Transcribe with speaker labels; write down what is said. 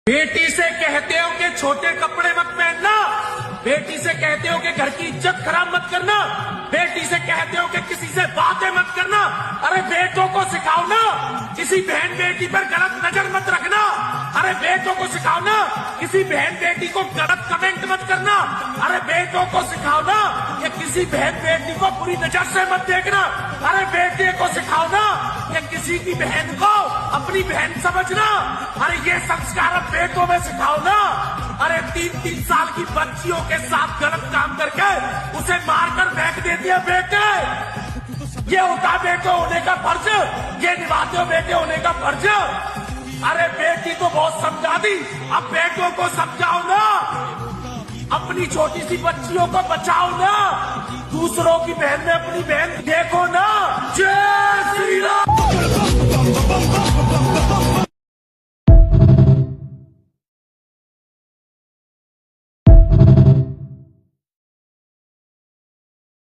Speaker 1: बेटी से कहते हो कि छोटे कपड़े मत पहनना, बेटी से कहते हो कि घर की इज्जत खराब मत करना, बेटी से कहते हो कि किसी से बातें मत करना। अरे बेटों को सिखाओ ना, किसी बहन बेटी पर गलत नजर मत रखना। अरे बेटों को सिखाओ ना, किसी बहन बेटी को गलत कमेंट मत करना। अरे बेटों को सिखाओ ना कि किसी बहन बेटी को बुरी नजर से मत देखना। अरे बेटे को सिखाओ ना कि किसी की बहन को अपनी बहन समझना। अरे ये संस्कार अब बेटों में सिखाओ ना। अरे 3-3 साल की बच्चियों के साथ गलत काम करके उसे मारकर फेंक देती है बेटे। ये होता बेटे होने का फर्ज, ये निभाते हो बेटे होने का फर्ज। अरे बेटी तो बहुत समझा दी, अब बेटों को समझाओ ना। अपनी छोटी सी बच्चियों को बचाओ ना, दूसरों की बहन में अपनी बहन देखो ना। जय श्री राम।